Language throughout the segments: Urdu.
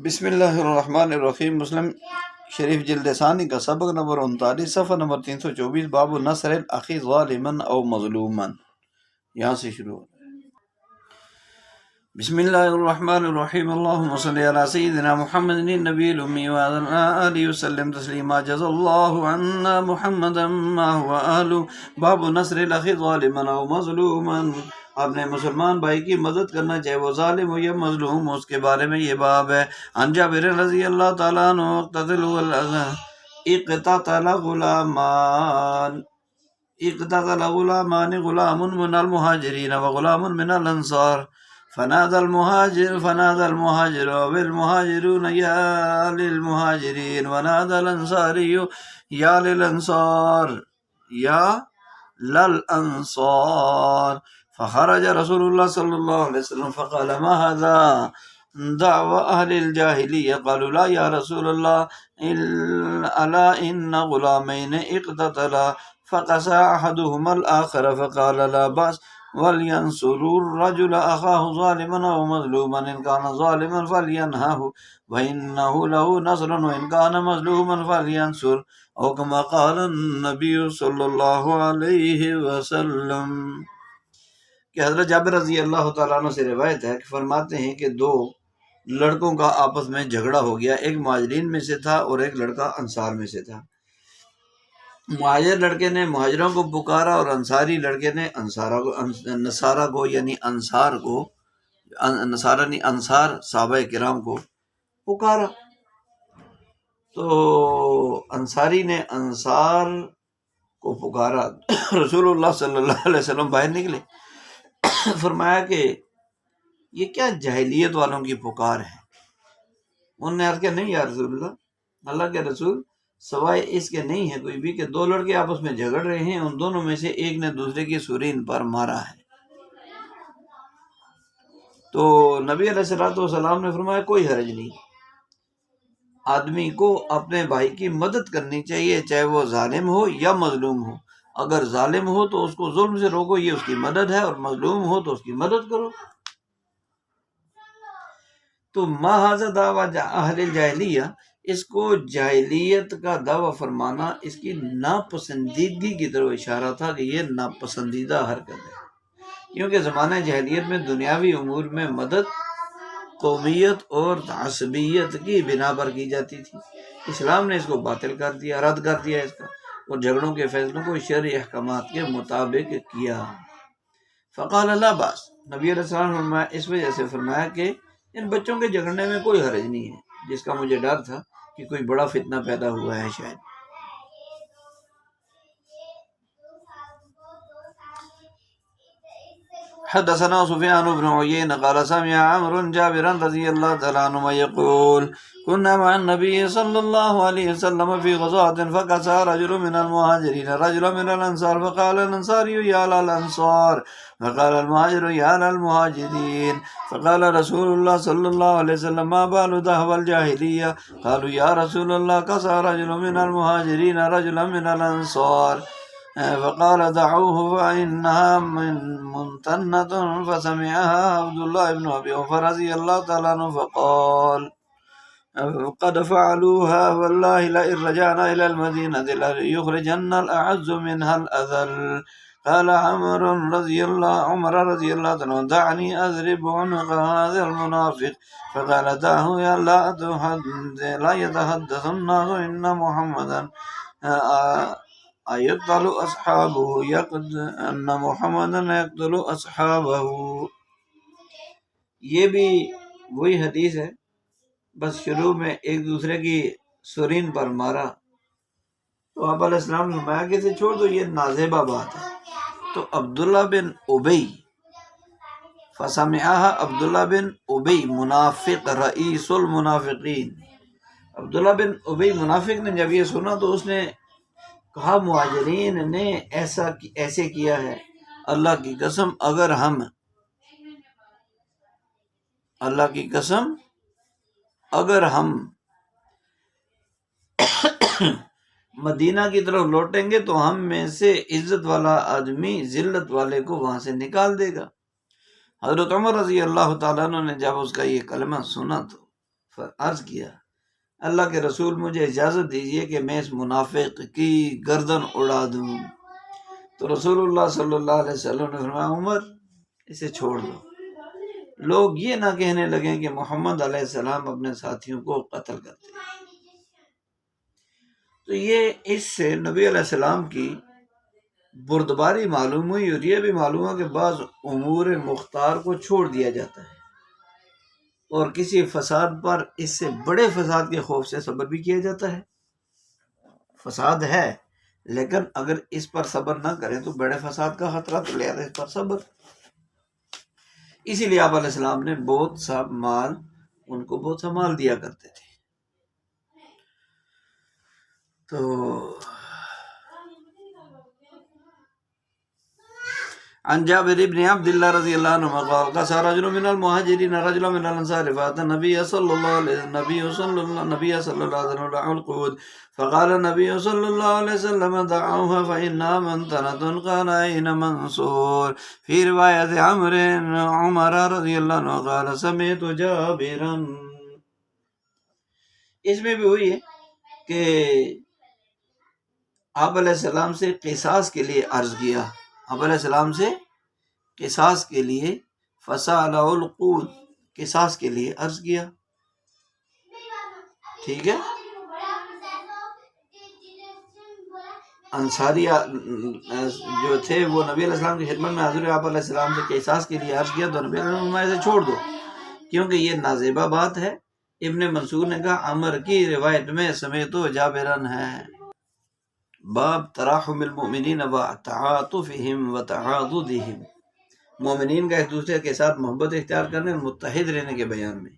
بسم اللہ الرحمن الرحیم۔ مسلم شریف جلد ثانی کا سبق نمبر 39، صفحہ نمبر 324، باب نصر الاخی ظالما او مظلوما۔ یہاں سے شروع ہو۔ بسم اللہ الرحمن الرحیم، اللہم صلی علی سیدنا محمد النبی الامی وعلی آلہ وسلم تسلیما، جزا اللہ عنا محمدا ما هو اہل۔ باب نصر الاخی ظالما او مظلوما، اپنے مسلمان بھائی کی مدد کرنا چاہے وہ ظالم ہو یا مظلوم ہو، اس کے بارے میں یہ باب ہے۔ عن جابر رضی اللہ تعالیٰ عنہ اقتتل غلامان غلام من المہاجرین وغلام من الانصار، فنادى المهاجر والمهاجرون يا للمهاجرين، ونادى الانصاري يا للانصار، فخرج رسول الله صلى الله عليه وسلم فقال ما هذا دعوى أهل الجاهلية؟ قالوا لا يا رسول الله، ألا إن غلامين اقتتلا فقسى أحدهما الآخر، فقال لا بأس ولينصر الرجل أخاه ظالما أو مظلوما، إن كان ظالما فلينهه وإنه له نصر، وإن كان مظلوما فلينصر، أو كما قال النبي صلى الله عليه وسلم۔ کہ حضرت جابر رضی اللہ تعالیٰ عنہ سے روایت ہے کہ فرماتے ہیں کہ دو لڑکوں کا آپس میں جھگڑا ہو گیا، ایک مہاجرین میں سے تھا اور ایک لڑکا انصار میں سے تھا۔ مہاجر لڑکے نے مہاجروں کو پکارا اور انصاری لڑکے نے نصارہ کو یعنی انصار کو، نصارہ نہیں انصار صحابہ کرام کو پکارا۔ تو انصاری نے انصار کو پکارا، رسول اللہ صلی اللہ علیہ وسلم باہر نکلے، فرمایا کہ یہ کیا جاہلیت والوں کی پکار ہے؟ انہوں نے عرض کیا نہیں یا رسول اللہ، اللہ کے رسول سوائے اس کے نہیں ہے کوئی بھی کہ دو لڑکے آپس میں جھگڑ رہے ہیں، ان دونوں میں سے ایک نے دوسرے کی سورین پر مارا ہے۔ تو نبی علیہ الصلوۃ والسلام نے فرمایا کوئی حرج نہیں، آدمی کو اپنے بھائی کی مدد کرنی چاہیے چاہے وہ ظالم ہو یا مظلوم ہو۔ اگر ظالم ہو تو اس کو ظلم سے روکو، یہ اس کی مدد ہے، اور مظلوم ہو تو اس کی مدد کرو۔ تو ما ھذا دعویٰ اہل الجاہلیہ، اس کو جاہلیت کا دعویٰ فرمانا اس کی ناپسندیدگی کی طرف اشارہ تھا کہ یہ ناپسندیدہ حرکت ہے، کیونکہ زمانہ جاہلیت میں دنیاوی امور میں مدد قومیت اور تعصبیت کی بنا پر کی جاتی تھی۔ اسلام نے اس کو باطل کر دیا، رد کر دیا اس کا، اور جھگڑوں کے فیصلوں کو شرعی احکامات کے مطابق کیا۔ فقال لا باس، نبی علیہ السلام نے فرمایا اس وجہ سے فرمایا کہ ان بچوں کے جھگڑنے میں کوئی حرج نہیں ہے، جس کا مجھے ڈر تھا کہ کوئی بڑا فتنہ پیدا ہوا ہے شاید۔ حدثنا سفیان بن عیینہ قال سمع عمرو جابرا رضی اللہ تعالی عنہ یقول كنا مع النبي صلى الله عليه وسلم في غزوة فكسى رجل من المهاجرين رجلا من الأنصار، فقال الأنصاري يا للأنصار، فقال المهاجر يا للمهاجرين، فقال رسول الله صلى الله عليه وسلم ما بال دهو الجاهلية؟ قالوا يا رسول الله كسى رجل من المهاجرين رجلا من الأنصار، فقال دعوه فإنها منتنة، فسمعها عبد الله بن أبي أوفى رضي الله تعالى عنه فقال قد فعلوها والله لئن رجعنا إلى المدينة ليخرجن الأعز منها الأذل۔ قال عمر رضي الله عنه دعني أضرب عنق هذا المنافق، فقال دعه يا لا يتحدث الناس إن محمدا يقتل أصحابه۔ یہ بھی وہی حدیث ہے، بس شروع میں ایک دوسرے کی سرین پر مارا تو آپ علیہ السلام نے فرمایا کہ اسے چھوڑ دو، یہ نازیبہ بات ہے۔ تو عبداللہ بن ابی، فسمعها عبداللہ بن ابی منافق رئیس المنافقین، عبداللہ بن ابی منافق نے جب یہ سنا تو اس نے کہا مہاجرین نے ایسے کیا ہے، اللہ کی قسم اگر ہم مدینہ کی طرف لوٹیں گے تو ہم میں سے عزت والا آدمی ذلت والے کو وہاں سے نکال دے گا۔ حضرت عمر رضی اللہ تعالیٰ عنہ نے جب اس کا یہ کلمہ سنا تو عرض کیا اللہ کے رسول مجھے اجازت دیجیے کہ میں اس منافق کی گردن اڑا دوں۔ تو رسول اللہ صلی اللہ علیہ وسلم نے فرمایا عمر اسے چھوڑ دو، لوگ یہ نہ کہنے لگیں کہ محمد علیہ السلام اپنے ساتھیوں کو قتل کرتے ہیں۔ تو یہ اس سے نبی علیہ السلام کی بردباری معلوم ہوئی، اور یہ بھی معلوم ہوا کہ بعض امور مختار کو چھوڑ دیا جاتا ہے، اور کسی فساد پر اس سے بڑے فساد کے خوف سے صبر بھی کیا جاتا ہے۔ فساد ہے لیکن اگر اس پر صبر نہ کریں تو بڑے فساد کا خطرہ، تو لہذا اس پر صبر۔ اسی لیے آپ علیہ السلام نے بہت سا مال دیا کرتے تھے۔ تو عن جابر بن عبد الله رضي الله عنهما قال قصى رجل من المهاجرين رجلا من الانصار فاتى النبي صلى الله عليه وسلم له القعود فقال النبي صلى الله عليه وسلم دعوها فإنها منتنة قال أين منصور في رواية عمر رضي الله عنه قال سمعت جابرا۔ اس میں بھی ہوئی ہے کہ آپ علیہ السلام سے قصاص کے لیے عرض کیا، آپ علیہ السلام سے قصاص کے لیے فسألہ القود، قصاص کے لیے عرض کیا، ٹھیک ہے۔ انصاریہ جو تھے وہ نبی علیہ السلام کی خدمت میں حاضر ہوئے، آپ علیہ السلام سے قصاص کے لیے عرض کیا تو نبی علیہ السلام نے اسے چھوڑ دو کیونکہ یہ نازیبہ بات ہے۔ ابن منصور نے کہا عمر کی روایت میں سمیتو جابرن ہے۔ باب تراحم المؤمنین وتعاطفہم وتعاضدہم، مومنین کا ایک دوسرے کے ساتھ محبت اختیار کرنے اور متحد رہنے کے بیان میں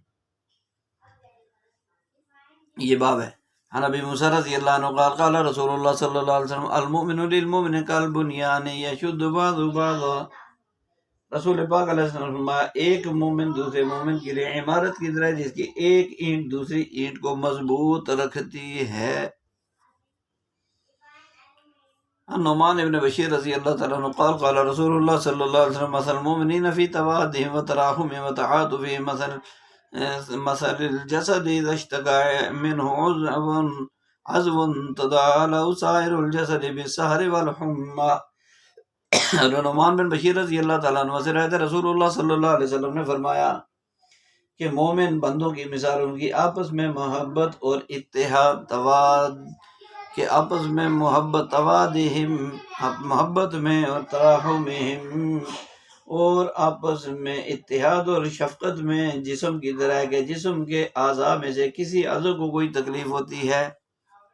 یہ باب ہے۔ عن ابی موسیٰ رضی اللہ عنہ قال قال رسول اللہ صلی اللہ علیہ وسلم المؤمن للمؤمن کالبنیان یشد بعضہ بعضا۔ رسول پاک علیہ السلام نے فرمایا ایک مومن دوسرے مومن کے لیے عمارت کی طرح جس کی ایک اینٹ دوسری اینٹ کو مضبوط رکھتی ہے۔ نعمان بن بشیر رضی اللہ تعالیٰ عنہ قال قال رسول اللہ صلی اللہ علیہ وسلم مثل المؤمنین فی توادہم وتراحمہم وتعاطفہم مثل الجسد اذا اشتكى منه عضو تداعى له سائر الجسد بالسهر والحمى۔ نعمان بن بشیر رضی اللہ تعالیٰ عنہ سے روایت ہے رسول اللہ صلی اللہ علیہ وسلم نے فرمایا کہ مومن بندوں کی مثال ان کی آپس میں محبت اور اتحاد تواد کہ آپس میں توادہم محبت میں اور تراحمہم اور آپس میں اتحاد اور شفقت میں جسم کی طرح کہ جسم کے اعضاء میں سے کسی عضو کو کوئی تکلیف ہوتی ہے،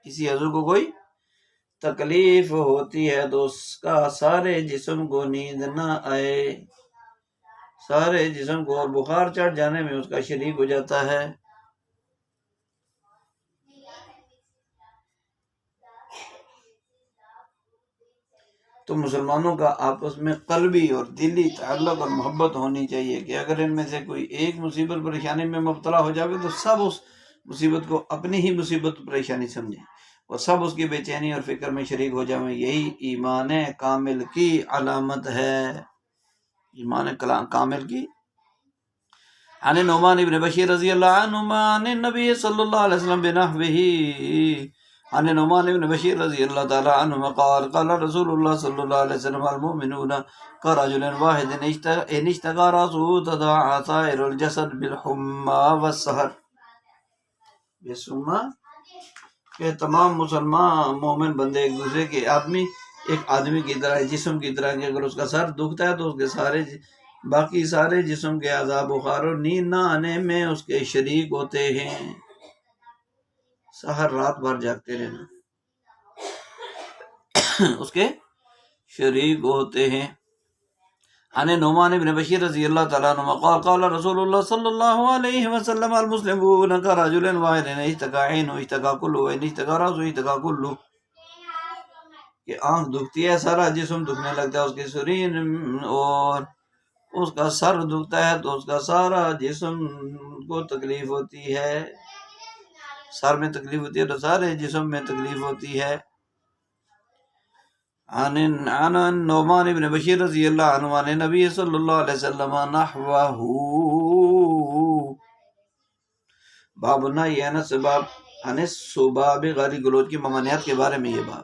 کسی عضو کو کوئی تکلیف ہوتی ہے تو اس کا سارے جسم کو نیند نہ آئے، سارے جسم کو، اور بخار چڑھ جانے میں اس کا شریک ہو جاتا ہے۔ تو مسلمانوں کا آپس میں قلبی اور دلی تعلق اور محبت ہونی چاہیے کہ اگر ان میں سے کوئی ایک مصیبت پریشانی میں مبتلا ہو جائے تو سب اس مصیبت کو اپنی ہی مصیبت پریشانی سمجھیں اور سب اس کی بے چینی اور فکر میں شریک ہو جائیں۔ یہی ایمان کامل کی علامت ہے، ایمان کامل کی۔ عن نعمان بن بشیر رضی اللہ عنہما عن النبی صلی اللہ علیہ وسلم بنحوہ عن نعمان بن بشیر رضی اللہ تعالی عنہ قال قال رسول اللہ صلی اللہ علیہ وسلم المؤمنون كرجل واحد ان اشتكى رأسه تداعى سائر الجسد بالحمى والسهر۔ کہ تمام مسلمان مومن بندے ایک دوسرے کے ایک آدمی کی طرح جسم کی طرح کہ اگر اس کا سر دکھتا ہے تو اس کے باقی سارے جسم کے اعضاء بخار اور نیند نہ آنے میں اس کے شریک ہوتے ہیں۔ سحر رات بھر جاگتے رہنا اس کے شریک ہوتے ہیں۔ عن نعمان بن بشیر رضی اللہ تعالیٰ عنہ قال قال رسول اللہ صلی اللہ علیہ وسلم المسلمون كرجل واحد ان اشتكى عينه اشتكى كله وان اشتكى رأسه اشتكى كله۔ کہ آنکھ دکھتی ہے سارا جسم دکھنے لگتا ہے اس کی سرین، اور اس کا سر دکھتا ہے تو اس کا سارا جسم کو تکلیف ہوتی ہے، سر میں تکلیف ہوتی ہے تو سارے جسم میں تکلیف ہوتی ہے۔ عن نعمان بن بشیر رضی اللہ عنہ عن نبی صلی اللہ علیہ وسلم نحوہ۔ باب نہی عن السباب گالی گلوچ کی ممانعت کے بارے میں یہ باب.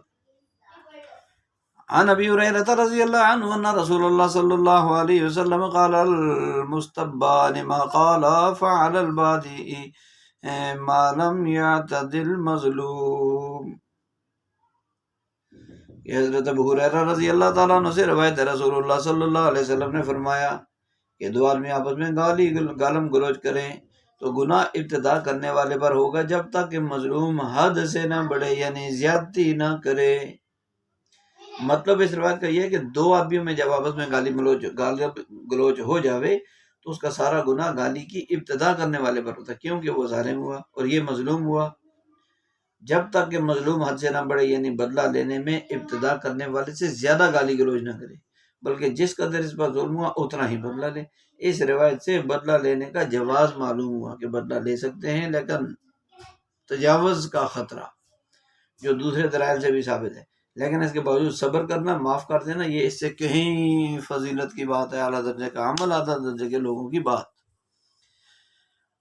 عن ابی ہریرہ رضی اللہ عنہ ان رسول اللہ صلی اللہ علیہ وسلم قال المستبان ما قال فعل البادئ ما لم يعتد المظلوم. کہ حضرت ابو ہریرہ رضی اللہ تعالیٰ عنہ سے روایت ہے، رسول اللہ صلی اللہ علیہ وسلم نے فرمایا کہ دو آدمی آپس میں گالم گلوچ کریں تو گناہ ابتدا کرنے والے پر ہوگا جب تک کہ مظلوم حد سے نہ بڑھے، یعنی زیادتی نہ کرے. مطلب اس روایت کا یہ ہے کہ دو آدمیوں میں جب آپس میں گالی گلوچ ہو جاوے تو اس کا سارا گناہ گالی کی ابتدا کرنے والے پر ہوتا ہے، کیونکہ وہ ظالم ہوا اور یہ مظلوم ہوا. جب تک کہ مظلوم حد سے نہ بڑھے، یعنی بدلہ لینے میں ابتدا کرنے والے سے زیادہ گالی گلوچ نہ کرے، بلکہ جس قدر اس پر ظلم ہوا اتنا ہی بدلہ لے. اس روایت سے بدلہ لینے کا جواز معلوم ہوا کہ بدلہ لے سکتے ہیں، لیکن تجاوز کا خطرہ جو دوسرے دلائل سے بھی ثابت ہے، لیکن اس کے باوجود صبر کرنا، معاف کر دینا، یہ اس سے کہیں فضیلت کی بات ہے، اعلیٰ درجے کا عمل، اعلیٰ درجے کے لوگوں کی بات.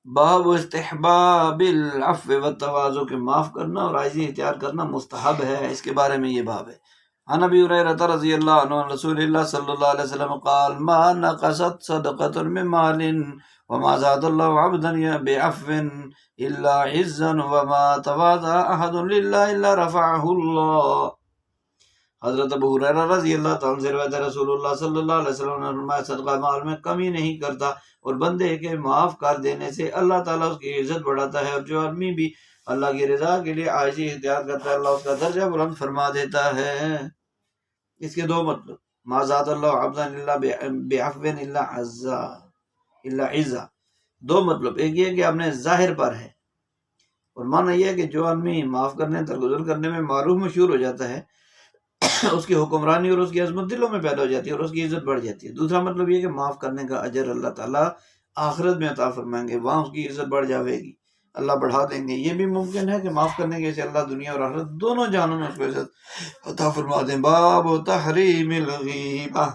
باب استحباب العفو والتواضع، کہ معاف کرنا اور عاجزی اختیار کرنا مستحب ہے، اس کے بارے میں یہ باب ہے. عن ابی ہریرہ رضی اللہ عنہ عن رسول اللہ صلی اللہ علیہ وسلم قال ما نقصت صدقۃ من مال وما زاد اللہ عبدا بعفو الا عزا وما تواضع احد للہ الا رفعہ اللہ. حضرت ابو ہریرہ رضی اللہ تعالیٰ سے روایت ہے، رسول اللہ صلی اللہ علیہ وسلم نے فرمایا صدقہ مال میں کمی نہیں کرتا، اور بندے کے معاف کر دینے سے اللہ تعالیٰ اس کی عزت بڑھاتا ہے، اور جو آدمی بھی اللہ کی رضا کے لیے عاجزی اختیار کرتا ہے اللہ اس کا درجہ بلند فرما دیتا ہے. اس کے دو مطلب، ما زاد اللہ عبدا الا بعفو الا عزا، دو مطلب. ایک یہ کہ اپنے ظاہر پر ہے، اور معنی یہ ہے کہ جو آدمی معاف کرنے درگزر کرنے میں معروف مشہور ہو جاتا ہے اس کی حکمرانی اور اس کی عظمت دلوں میں پیدا ہو جاتی ہے اور اس کی عزت بڑھ جاتی ہے. دوسرا مطلب یہ کہ معاف کرنے کا اجر اللہ تعالیٰ آخرت میں عطا فرمائیں گے، وہاں اس کی عزت بڑھ جاوے گی، اللہ بڑھا دیں گے. یہ بھی ممکن ہے کہ معاف کرنے کے سے اللہ دنیا اور آخرت دونوں جہانوں میں اس کو عزت عطا فرما دیں. باب تحریم الغیبہ،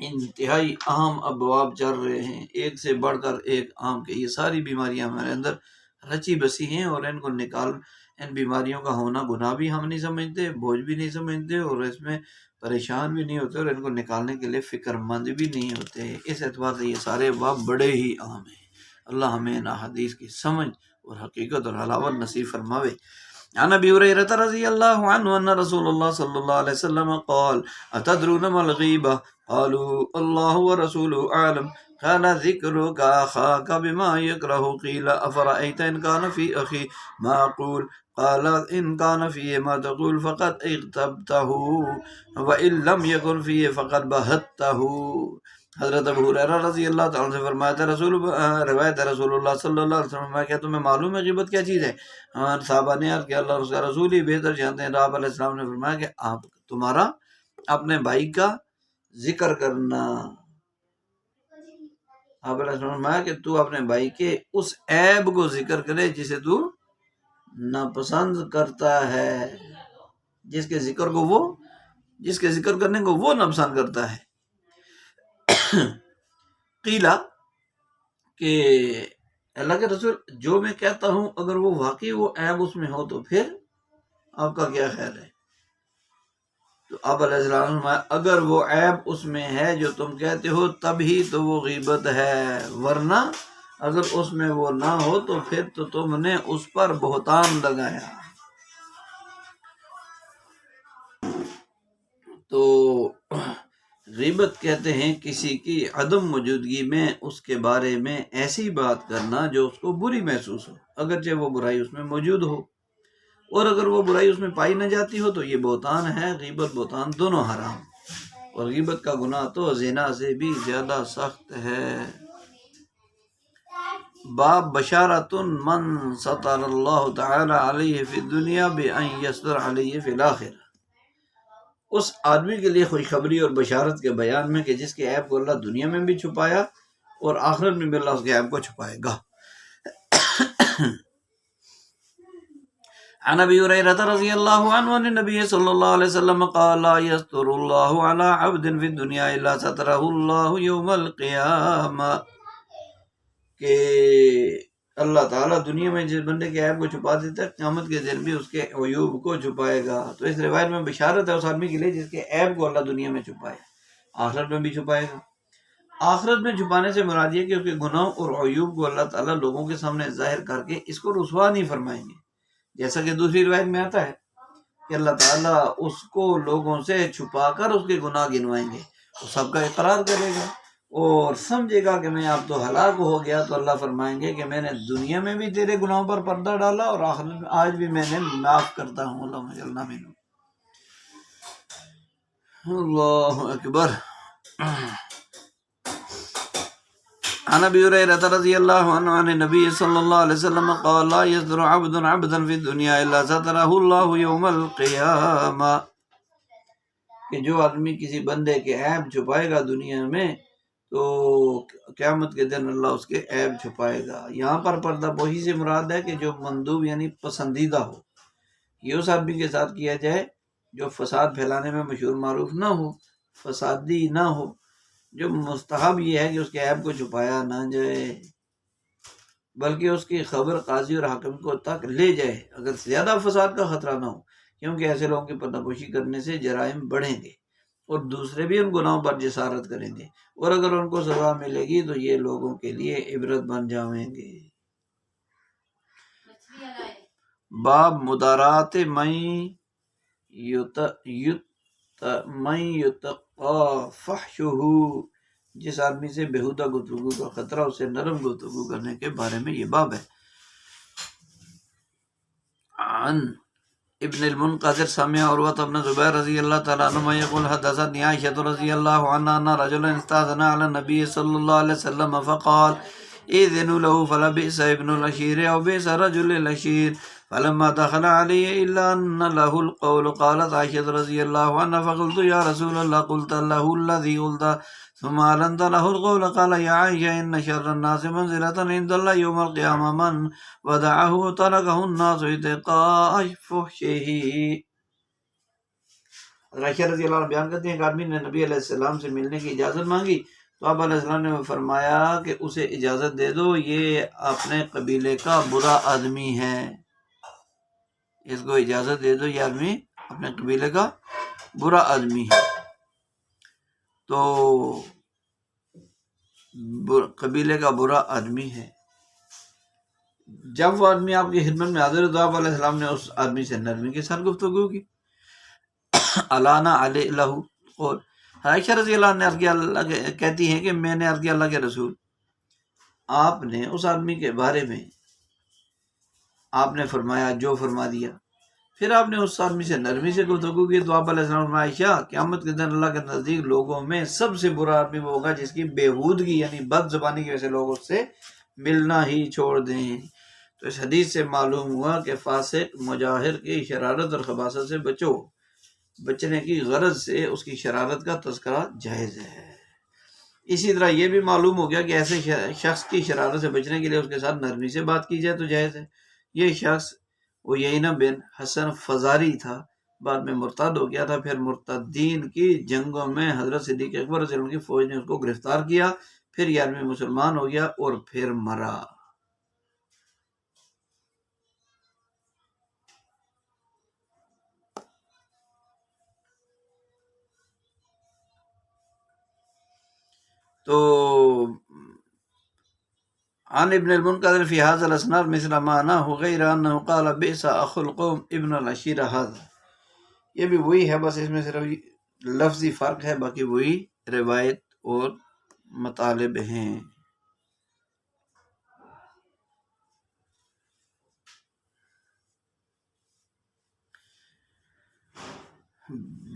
انتہائی اہم ابواب چل رہے ہیں، ایک سے بڑھ کر ایک اہم، کہ یہ ساری بیماریاں ہمارے اندر رچی بسی ہیں، اور ان کو ان بیماریوں کا ہونا گناہ بھی ہم نہیں سمجھتے، بوجھ بھی نہیں سمجھتے، اور اس میں پریشان بھی نہیں ہوتے، اور ان کو نکالنے کے لیے فکر مند بھی نہیں ہوتے. اس اعتبار سے یہ سارے باب بڑے ہی اہم ہیں. اللہ ہمیں ان احادیث کی سمجھ اور حقیقت اور حلاوت نصیب فرماوے. عن ابی ہریرہ رضی اللہ عنہ ان رسول اللہ صلی اللہ علیہ وسلم قال اتدرون ما الغیبہ قالوا اللہ ورسولہ اعلم قال ذکرک اخاک بما یکرہ قیل افرأیت ان کان فی اخی ما اقول قال ان کان فیہ ما تقول فقد اغتبتہ وان لم یکن فیہ فقد بہتہ. حضرت ابو ہریرہ رضی اللہ تعالیٰ سے فرمایا تھا، روایت ہے رسول اللہ صلی اللہ علیہ وسلم کیا تمہیں معلوم ہے غیبت کیا چیز ہے؟ صحابہ نے عرض کیا اللہ اور اس کا رسول ہی بہتر جانتے ہیں. آپ علیہ السلام نے فرمایا کہ آپ تمہارا اپنے بھائی کا ذکر کرنا. آپ علیہ السلام نے فرمایا کہ تو اپنے بھائی کے اس عیب کو ذکر کرے جسے تو ناپسند کرتا ہے، جس کے ذکر کرنے کو وہ ناپسند کرتا ہے. قیلا، کہ اللہ کے رسول جو میں کہتا ہوں اگر وہ واقعی وہ عیب اس میں ہو تو پھر آپ کا کیا خیال ہے؟ تو آپ علیہ السلام نے اگر وہ عیب اس میں ہے جو تم کہتے ہو تب ہی تو وہ غیبت ہے، ورنہ اگر اس میں وہ نہ ہو تو پھر تو تم نے اس پر بہتان لگایا. تو غیبت کہتے ہیں کسی کی عدم موجودگی میں اس کے بارے میں ایسی بات کرنا جو اس کو بری محسوس ہو، اگرچہ وہ برائی اس میں موجود ہو، اور اگر وہ برائی اس میں پائی نہ جاتی ہو تو یہ بہتان ہے. غیبت بہتان دونوں حرام، اور غیبت کا گناہ تو زنا سے بھی زیادہ سخت ہے. باب بشارت من ستر اللہ تعالی علیہ فی الدنیا بان یستر علیہ فی الآخرہ، اس آدمی کے لیے خوشخبری اور بشارت کے بیان میں کہ جس کے عیب کو اللہ دنیا میں بھی چھپایا اور آخرت میں بھی اللہ اس کے عیب کو چھپائے گا. عن ابی ہریرہ رضی اللہ عنہ ان النبی صلی اللہ علیہ وسلم قال لا یستر اللہ علی عبد فی الدنیا الا سترہ اللہ یوم القیامہ، کہ اللہ تعالیٰ دنیا میں جس بندے کے عیب کو چھپا دیتا ہے قیامت کے دن بھی اس کے عیوب کو چھپائے گا۔ تو اس روایت میں بشارت ہے اس آدمی کے لیے جس کے عیب کو اللہ دنیا میں چھپائے، آخرت میں بھی چھپائے گا۔ آخرت میں چھپانے سے مراد یہ کہ اس کے گناہوں اور عیوب کو اللہ تعالیٰ لوگوں کے سامنے ظاہر کر کے اس کو رسوا نہیں فرمائیں گے، جیسا کہ دوسری روایت میں آتا ہے کہ اللہ تعالیٰ اس کو لوگوں سے چھپا کر اس کے گناہ گنوائیں گے، وہ سب کا اقرار کرے گا اور سمجھے گا کہ میں اب تو ہلاک ہو گیا، تو اللہ فرمائیں گے کہ میں نے دنیا میں بھی تیرے گناہوں پر پردہ ڈالا اور آخرت میں آج بھی میں نے معاف کرتا ہوں۔ اللہ اکبر۔ عن ابي هريره رضي الله عنه عن النبي صلى الله عليه وسلم قال لا يستر عبدا في الدنيا الا ستره الله يوم القيامه، کہ جو آدمی کسی بندے کے عیب چھپائے گا دنیا میں تو قیامت کے دن اللہ اس کے عیب چھپائے گا۔ یہاں پر پردہ پوشی سے مراد ہے کہ جو مندوب یعنی پسندیدہ ہو، یہ اس آدمی کے ساتھ کیا جائے جو فساد پھیلانے میں مشہور معروف نہ ہو، فسادی نہ ہو۔ جو مستحب یہ ہے کہ اس کے عیب کو چھپایا نہ جائے، بلکہ اس کی خبر قاضی اور حاکم کو تک لے جائے اگر زیادہ فساد کا خطرہ نہ ہو، کیونکہ ایسے لوگوں کی پردہ پوشی کرنے سے جرائم بڑھیں گے اور دوسرے بھی ان گناہوں پر جسارت کریں گے، اور اگر ان کو سزا ملے گی تو یہ لوگوں کے لیے عبرت بن جائیں گے۔ باب مدارات من یتقی فحشہ، جس آدمی سے بےہودہ گفتگو کا خطرہ اسے نرم گفتگو کرنے کے بارے میں یہ باب ہے۔ عن ابن المنقذر سمع عروة بن زبير رضي الله تعالى عنهما يقول حدثتني عائشة رضي الله عنها أن رجلا استأذن على النبي صلى الله عليه وسلم فقال إذنوا له فلبئس ابن العشير أو بئس رجل العشير، فلما دخل علي إلا أن له القول قالت عائشة رضي الله عنها فقلت يا رسول الله قلت له الذي قلت ثم أعلنت له القول قال يا عائشة إن شر الناس منزلة عند الله يوم القيامة من ودعه وتركه الناس اتقاء فحشه۔ عائشہ رضی اللہ عنہ بیان کرتے ہیں کہ آدمی نے نبی علیہ السلام سے ملنے کی اجازت مانگی تو آپ علیہ السلام نے فرمایا کہ اسے اجازت دے دو، یہ اپنے قبیلے کا برا آدمی ہے، اس کو اجازت دے دو، یہ آدمی اپنے قبیلے کا برا آدمی ہے۔ تو قبیلے کا برا آدمی ہے۔ جب وہ آدمی آپ کی خدمت میں حاضر ہے تو آپ علیہ السلام نے اس آدمی سے نرمی کے ساتھ گفتگو کی۔ الانا علیہ قول، عائشہ رضی اللہ عنہ کہتی ہیں کہ میں نے عرض کیا اللہ کے رسول، آپ نے اس آدمی کے بارے میں آپ نے فرمایا جو فرما دیا، پھر آپ نے اس آدمی سے نرمی سے گفتگو کی تو آپ علیہ السلام نے عائشہ قیامت کے دن اللہ کے نزدیک لوگوں میں سب سے برا آدمی وہ ہوگا جس کی بےہودگی یعنی بد زبانی کی وجہ سے لوگ اس سے ملنا ہی چھوڑ دیں۔ تو اس حدیث سے معلوم ہوا کہ فاسق مجاہر کی شرارت اور خباثت سے بچنے کی غرض سے اس کی شرارت کا تذکرہ جائز ہے۔ اسی طرح یہ بھی معلوم ہو گیا کہ ایسے شخص کی شرارت سے بچنے کے لیے اس کے ساتھ نرمی سے بات کی جائے تو جائز ہے۔ یہ شخص عیینہ بن حسن فزاری تھا، بعد میں مرتد ہو گیا تھا، پھر مرتدین کی جنگوں میں حضرت صدیق اکبر رضی اللہ عنہ کی فوج نے اس کو گرفتار کیا، پھر یہ آدمی مسلمان ہو گیا اور پھر مرا۔ تو عن ابن المنقذر في هذا الاسناد مثل ما نهى غير انه قال بئس اخو القوم ابن العشيرة هذا، یہ بھی وہی ہے، بس اس میں صرف لفظی فرق ہے، باقی وہی روایت اور مطالب ہیں۔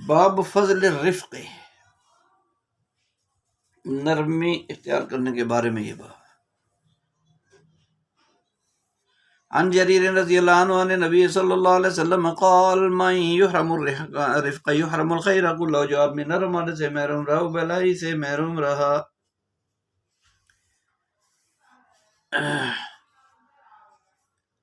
باب فضل الرفق، نرمی اختیار کرنے کے بارے میں یہ بات۔ عن جریر رضی اللہ عنہ عن نبی صلی اللہ علیہ وسلم قال من یحرم الرفق یحرم الخیر کلہ، جو آدمی نرم ہونے سے محروم رہا بلائی سے محروم رہا۔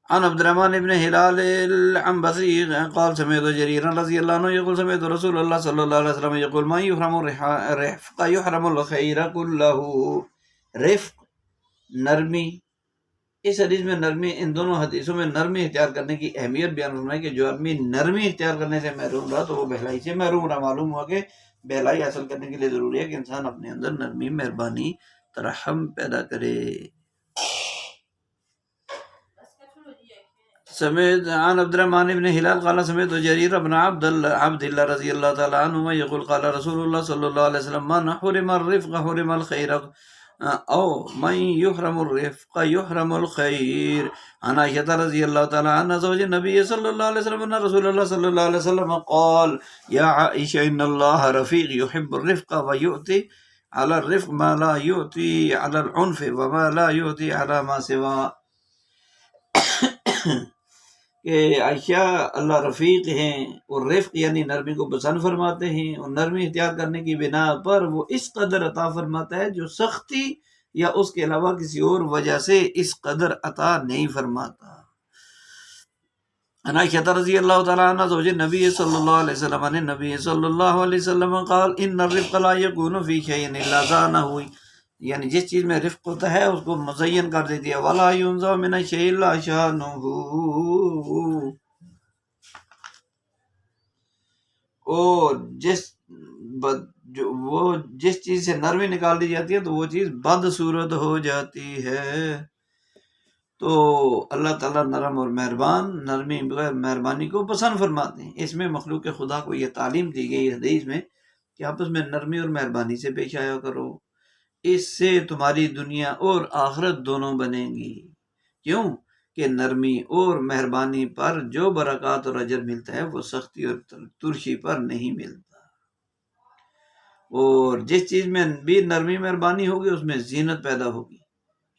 عن عبد الرحمن بن ہلال العنبسی قال سمعت جریر رضی اللہ عنہ یقول سمعت رسول اللہ صلی اللہ علیہ وسلم یقول من یحرم الرفق یحرم الخیر کلہ، رفق نرمی اس حدیث میں نرمی، ان دونوں حدیثوں میں نرمی اختیار کرنے کی اہمیت بیان فرمائی کہ جو آدمی نرمی اختیار کرنے سے محروم رہا تو وہ بہلائی سے محروم رہا۔ معلوم ہوا کہ بہلائی حاصل کرنے کے لیے ضروری ہے کہ انسان اپنے اندر نرمی، مہربانی، ترحم پیدا کرے۔ سمعت عن عبد الرحمن بن هلال قال سمعت جرير بن عبد الله رضي الله تعالى عنهما يقول قال رسول الله صلى الله عليه وسلم من حرم الرفق حرم الخير او من يحرم الرفق يحرم الخير۔ عن عائشة رضي الله تعالى عنها زوج النبي صلى الله عليه وسلم ان رسول الله صلى الله عليه وسلم قال يا عائشة ان الله رفيق يحب الرفق ويؤتي على الرفق ما لا يؤتي على العنف وما لا يؤتي على ما سواه۔ کہ عائشہ اللہ رفیق ہیں اور رفق یعنی نرمی کو پسند فرماتے ہیں، اور نرمی اختیار کرنے کی بنا پر وہ اس قدر عطا فرماتا ہے جو سختی یا اس کے علاوہ کسی اور وجہ سے اس قدر عطا نہیں فرماتا۔ عائشہ رضی اللہ تعالیٰ عنہ زوج نبی صلی اللہ علیہ وسلم نے نبی صلی اللہ علیہ وسلم قال ان الرفق لا يكون في شيء الا زانه، یعنی جس چیز میں رفق ہوتا ہے اس کو مزین کر دیتی ہے۔ ولا ينزع من الشيء الا شانه، اور وہ جس چیز سے نرمی نکال دی جاتی ہے تو وہ چیز بدصورت ہو جاتی ہے۔ تو اللہ تعالیٰ نرم اور مہربان، نرمی مہربانی کو پسند فرماتے ہیں۔ اس میں مخلوق خدا کو یہ تعلیم دی گئی حدیث میں کہ آپس میں نرمی اور مہربانی سے پیش آیا کرو، اس سے تمہاری دنیا اور آخرت دونوں بنیں گی۔ کیوں کہ نرمی اور مہربانی پر جو برکات اور اجر ملتا ہے وہ سختی اور ترشی پر نہیں ملتا۔ اور جس چیز میں بھی نرمی مہربانی ہوگی اس میں زینت پیدا ہوگی،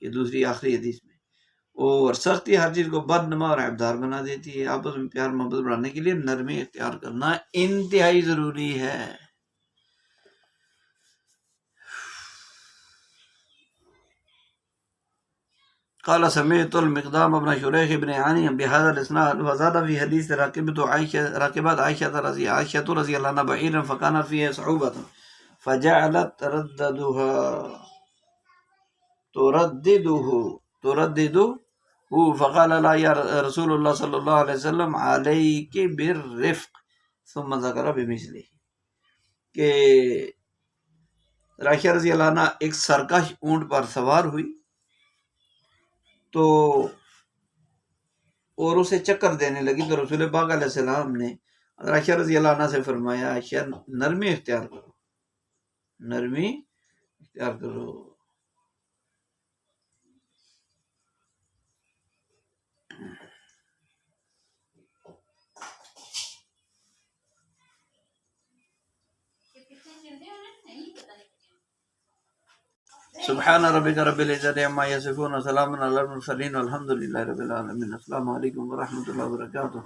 یہ دوسری آخری حدیث میں۔ اور سختی ہر چیز کو بدنما اور عیبدار بنا دیتی ہے۔ آپس میں پیار محبت بڑھانے کے لیے نرمی اختیار کرنا انتہائی ضروری ہے۔ قال سمعت المقدام ابن شريح بن عاني بهذا الاسناد وزاد في حديث راكبت عائشة رضي الله عنها بعيرا فكانت فيها صعوبة فجعلت تردده فقال لا يا رسول الله صلى الله عليه وسلم عليك بالرفق ثم ذكر بمثله، کہ عائشہ رضی اللہ عنہ ایک سرکش اونٹ پر سوار ہوئی تو اور اسے چکر دینے لگی، تو رسول پاک علیہ السلام نے عائشہ رضی اللہ عنہ سے فرمایا عائشہ نرمی اختیار کرو، نرمی اختیار کرو۔ سبحان ربک رب العزت عما یصفون وسلام علی المرسلین والحمد للہ رب العالمین۔ السلام علیکم ورحمۃ اللہ وبرکاتہ۔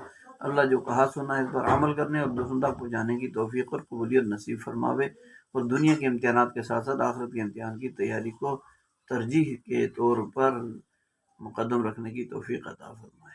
اللہ جو کہا سنا اس پر عمل کرنے اور دوسروں تک پہنچانے کی توفیق اور قبولیت نصیب فرماوے، اور دنیا کے امتحانات کے ساتھ ساتھ آخرت کے امتحان کی تیاری کو ترجیح کے طور پر مقدم رکھنے کی توفیق عطا فرمائے۔